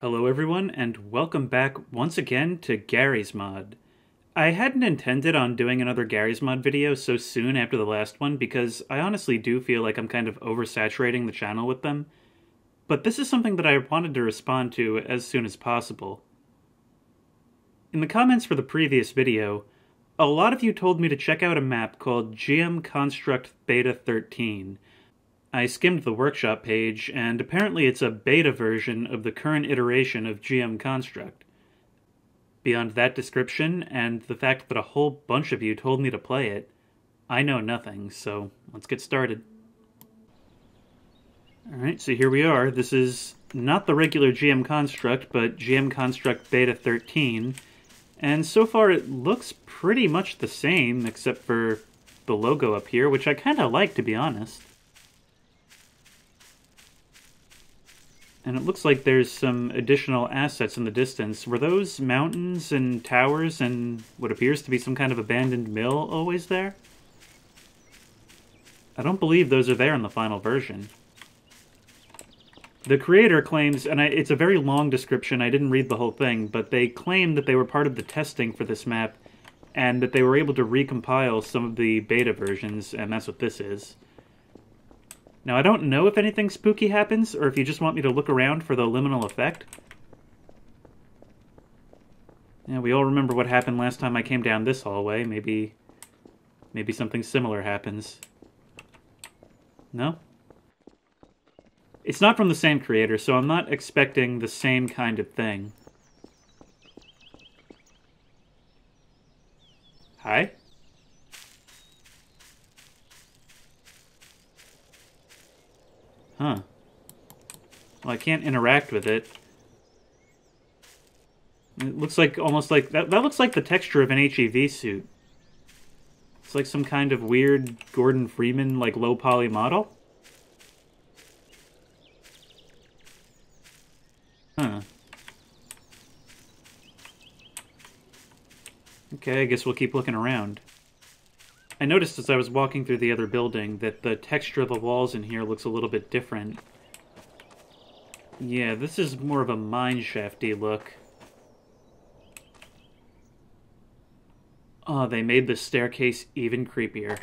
Hello everyone, and welcome back once again to Gary's Mod. I hadn't intended on doing another Gary's Mod video so soon after the last one because I honestly do feel like I'm kind of oversaturating the channel with them, but this is something that I wanted to respond to as soon as possible. In the comments for the previous video, a lot of you told me to check out a map called GM Construct Beta 13. I skimmed the workshop page, and apparently it's a beta version of the current iteration of GM Construct. Beyond that description, and the fact that a whole bunch of you told me to play it, I know nothing, so let's get started. Alright, so here we are. This is not the regular GM Construct, but GM Construct Beta 13, and so far it looks pretty much the same, except for the logo up here, which I kinda like, to be honest. And it looks like there's some additional assets in the distance. Were those mountains and towers and what appears to be some kind of abandoned mill always there? I don't believe those are there in the final version. The creator claims, and it's a very long description, I didn't read the whole thing, but they claim that they were part of the testing for this map and that they were able to recompile some of the beta versions, and that's what this is. Now, I don't know if anything spooky happens, or if you just want me to look around for the liminal effect. Yeah, we all remember what happened last time I came down this hallway. Maybe something similar happens. No? It's not from the same creator, so I'm not expecting the same kind of thing. Hi? Huh. Well, I can't interact with it. It looks like almost like that looks like the texture of an HEV suit. It's like some kind of weird Gordon Freeman like low poly model. Huh. Okay, I guess we'll keep looking around. I noticed as I was walking through the other building that the texture of the walls in here looks a little bit different. Yeah, this is more of a mine-shafty look. Oh, they made the staircase even creepier.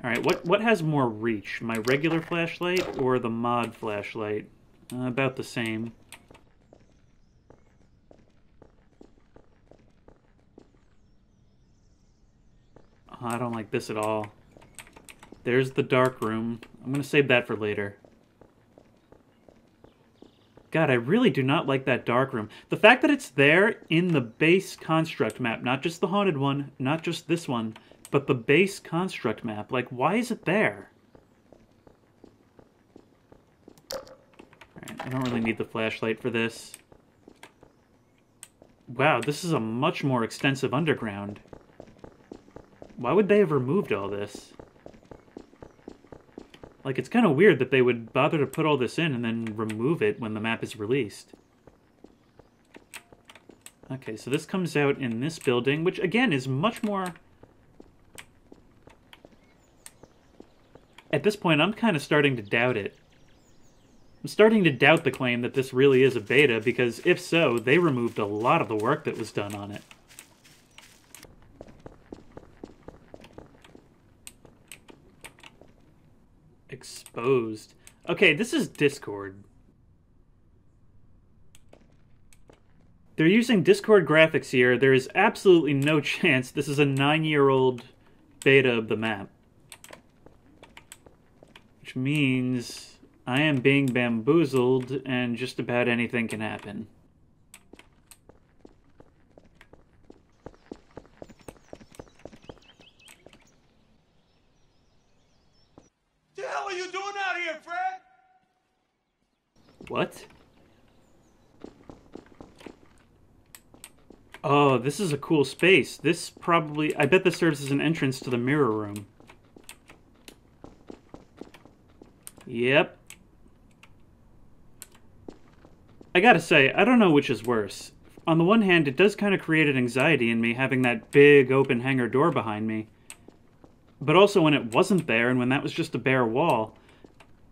Alright, what has more reach? My regular flashlight or the mod flashlight? About the same. I don't like this at all. There's the dark room. I'm gonna save that for later. God, I really do not like that dark room. The fact that it's there in the base construct map, not just the haunted one, not just this one, but the base construct map. Like, why is it there? Alright, I don't really need the flashlight for this. Wow, this is a much more extensive underground. Why would they have removed all this? Like, it's kind of weird that they would bother to put all this in and then remove it when the map is released. Okay, so this comes out in this building, which, again, is much more... At this point, I'm kind of starting to doubt it. I'm starting to doubt the claim that this really is a beta, because if so, they removed a lot of the work that was done on it. Exposed. Okay, this is Discord. They're using Discord graphics here. There is absolutely no chance this is a 9-year-old beta of the map. Which means I am being bamboozled and just about anything can happen. What? Oh, this is a cool space. This probably... I bet this serves as an entrance to the mirror room. Yep. I gotta say, I don't know which is worse. On the one hand, it does kind of create an anxiety in me having that big open hangar door behind me. But also when it wasn't there and when that was just a bare wall...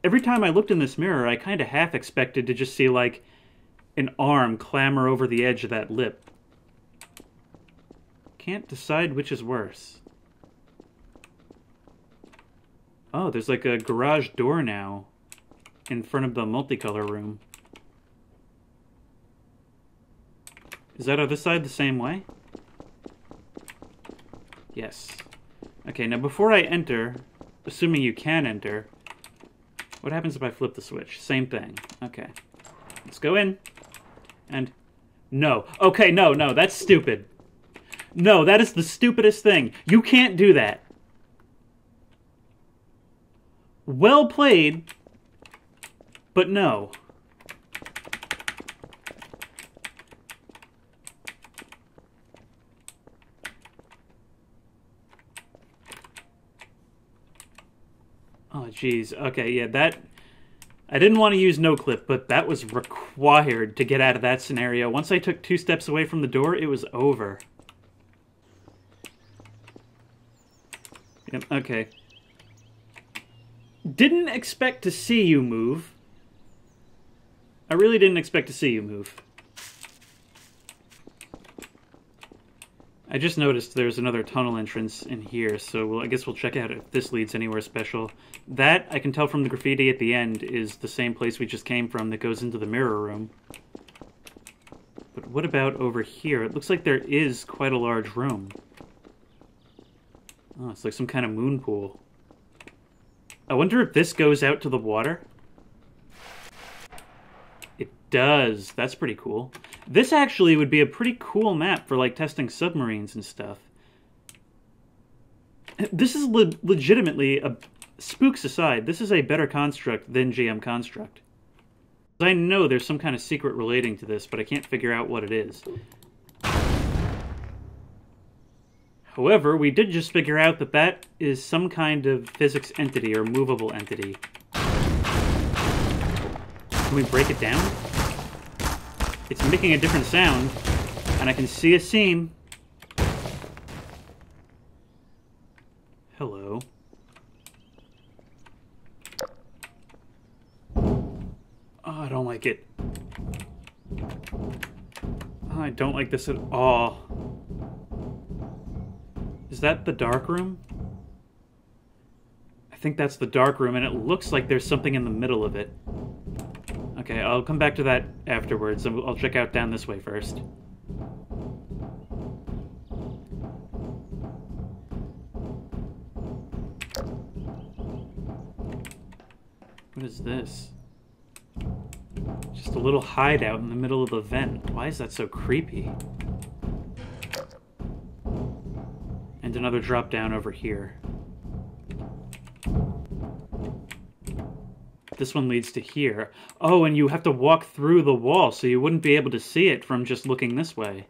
Every time I looked in this mirror, I kind of half expected to just see, like, an arm clamber over the edge of that lip. Can't decide which is worse. Oh, there's like a garage door now in front of the multicolor room. Is that other side the same way? Yes. Okay, now before I enter, assuming you can enter, what happens if I flip the switch? Same thing. Okay. Let's go in. And... no. Okay, no, that's stupid. No, that is the stupidest thing. You can't do that. Well played, but no. Oh, jeez. Okay, yeah, that... I didn't want to use no clip, but that was required to get out of that scenario. Once I took 2 steps away from the door, it was over. Yep, okay. Didn't expect to see you move. I really didn't expect to see you move. I just noticed there's another tunnel entrance in here, so I guess we'll check out if this leads anywhere special. That, I can tell from the graffiti at the end, is the same place we just came from that goes into the mirror room. But what about over here? It looks like there is quite a large room. Oh, it's like some kind of moon pool. I wonder if this goes out to the water? It does. That's pretty cool. This actually would be a pretty cool map for, like, testing submarines and stuff. This is legitimately, spooks aside, this is a better construct than GM Construct. I know there's some kind of secret relating to this, but I can't figure out what it is. However, we did just figure out that that is some kind of physics entity or movable entity. Can we break it down? It's making a different sound, and I can see a seam. Hello. Oh, I don't like it. Oh, I don't like this at all. Is that the dark room? I think that's the dark room, and it looks like there's something in the middle of it. Okay, I'll come back to that afterwards. I'll check out down this way first. What is this? Just a little hideout in the middle of the vent. Why is that so creepy? And another drop down over here. This one leads to here. Oh, and you have to walk through the wall, so you wouldn't be able to see it from just looking this way.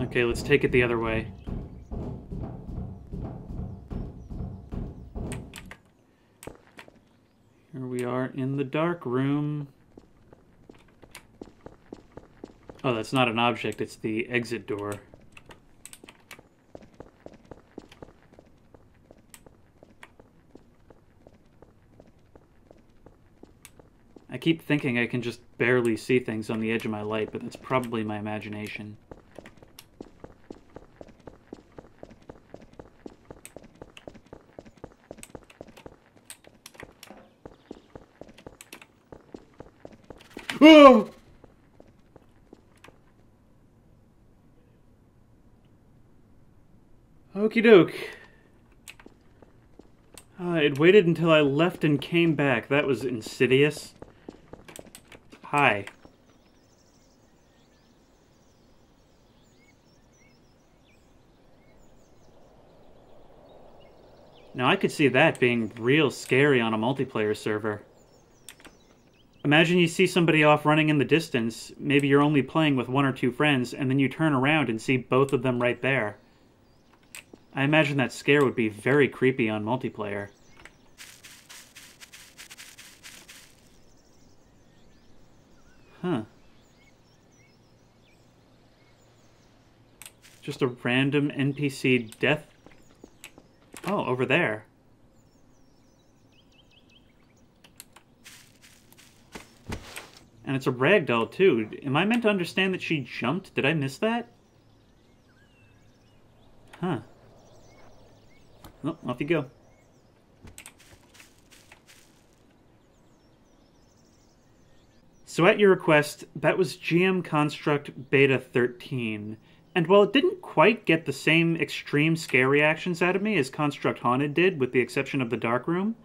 Okay, let's take it the other way. Here we are in the dark room. Oh, that's not an object, it's the exit door. I keep thinking I can just barely see things on the edge of my light, but that's probably my imagination. Oh! Okie doke. It waited until I left and came back. That was insidious. Hi. Now I could see that being real scary on a multiplayer server. Imagine you see somebody off running in the distance, maybe you're only playing with 1 or 2 friends, and then you turn around and see both of them right there. I imagine that scare would be very creepy on multiplayer. Huh. Just a random NPC death... Oh, over there. And it's a ragdoll, too. Am I meant to understand that she jumped? Did I miss that? Huh. Well, off you go. So at your request, that was GM Construct Beta 13. And while it didn't quite get the same extreme scare reactions out of me as Construct Haunted did, with the exception of the Dark Room,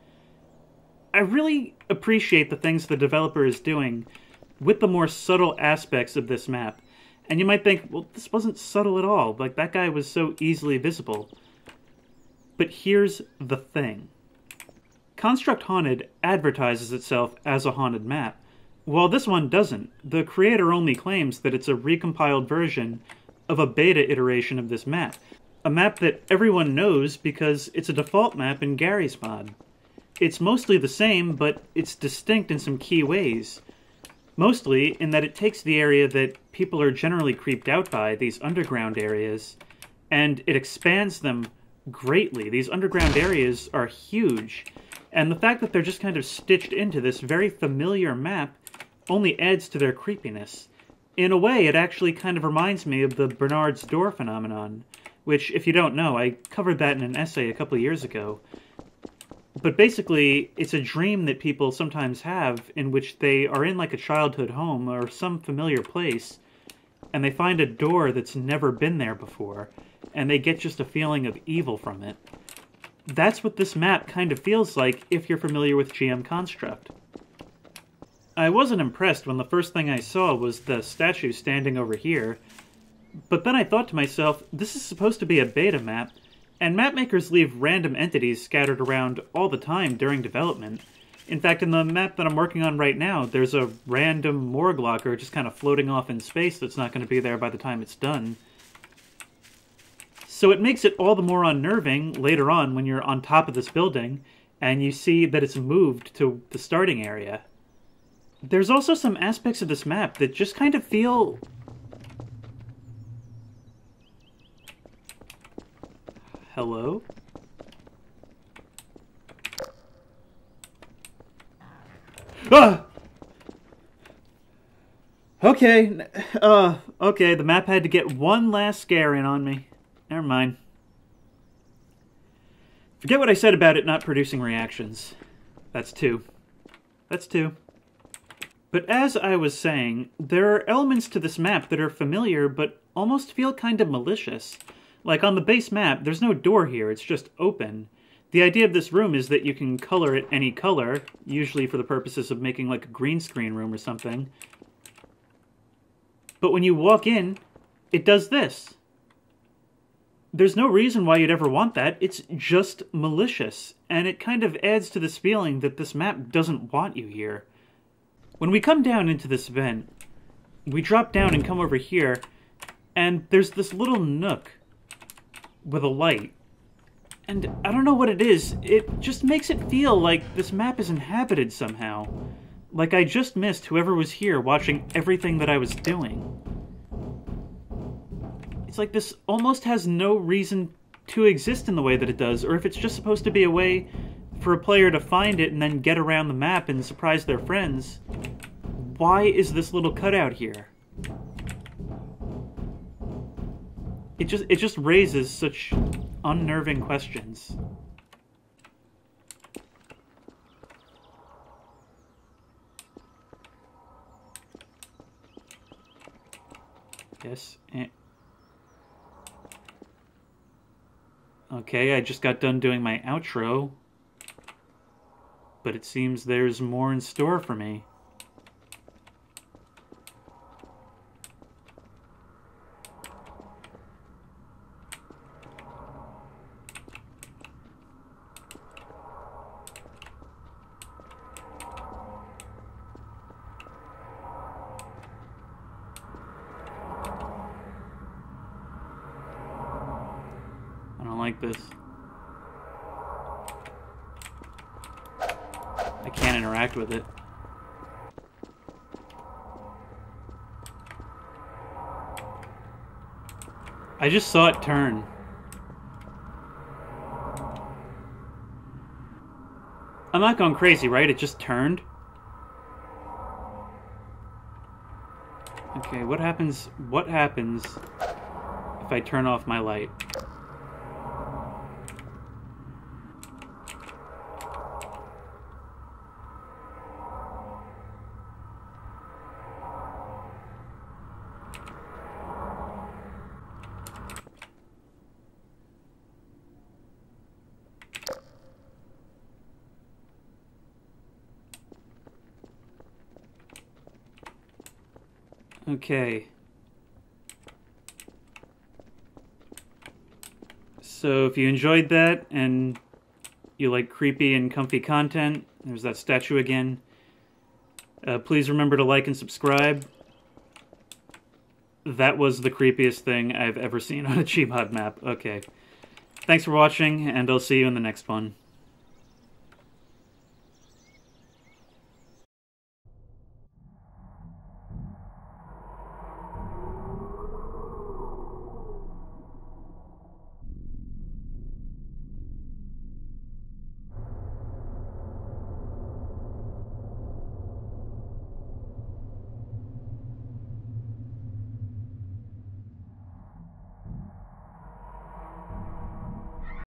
I really appreciate the things the developer is doing with the more subtle aspects of this map. And you might think, well, this wasn't subtle at all. Like, that guy was so easily visible. But here's the thing. Construct Haunted advertises itself as a haunted map, while this one doesn't. The creator only claims that it's a recompiled version of a beta iteration of this map. A map that everyone knows because it's a default map in Gary's mod. It's mostly the same, but it's distinct in some key ways. Mostly in that it takes the area that people are generally creeped out by, these underground areas, and it expands them greatly. These underground areas are huge, and the fact that they're just kind of stitched into this very familiar map only adds to their creepiness. In a way, it actually kind of reminds me of the Bernard's Door phenomenon, which, if you don't know, I covered that in an essay a couple years ago. But basically, it's a dream that people sometimes have in which they are in like a childhood home or some familiar place, and they find a door that's never been there before, and they get just a feeling of evil from it. That's what this map kind of feels like if you're familiar with GM Construct. I wasn't impressed when the first thing I saw was the statue standing over here, but then I thought to myself, this is supposed to be a beta map, and mapmakers leave random entities scattered around all the time during development. In fact, in the map that I'm working on right now, there's a random morgue locker just kind of floating off in space that's not going to be there by the time it's done. So it makes it all the more unnerving later on when you're on top of this building, and you see that it's moved to the starting area. There's also some aspects of this map that just kind of feel... Hello? Ah! Okay, okay, the map had to get one last scare in on me. Never mind. Forget what I said about it not producing reactions. That's two. That's two. But as I was saying, there are elements to this map that are familiar but almost feel kind of malicious. Like on the base map, there's no door here, it's just open. The idea of this room is that you can color it any color, usually for the purposes of making like a green screen room or something. But when you walk in, it does this. There's no reason why you'd ever want that, it's just malicious, and it kind of adds to this feeling that this map doesn't want you here. When we come down into this vent, we drop down and come over here, and there's this little nook with a light. And I don't know what it is, it just makes it feel like this map is inhabited somehow. Like I just missed whoever was here watching everything that I was doing. It's like this almost has no reason to exist in the way that it does, or if it's just supposed to be a way for a player to find it and then get around the map and surprise their friends. Why is this little cutout here? It just raises such unnerving questions. Yes. Okay, I just got done doing my outro, but it seems there's more in store for me. I don't like this. I can't interact with it. I just saw it turn. I'm not going crazy, right? It just turned. Okay, what happens if I turn off my light? Okay. So if you enjoyed that and you like creepy and comfy content, there's that statue again. Please remember to like and subscribe. That was the creepiest thing I've ever seen on a GMOD map. Okay. Thanks for watching, and I'll see you in the next one.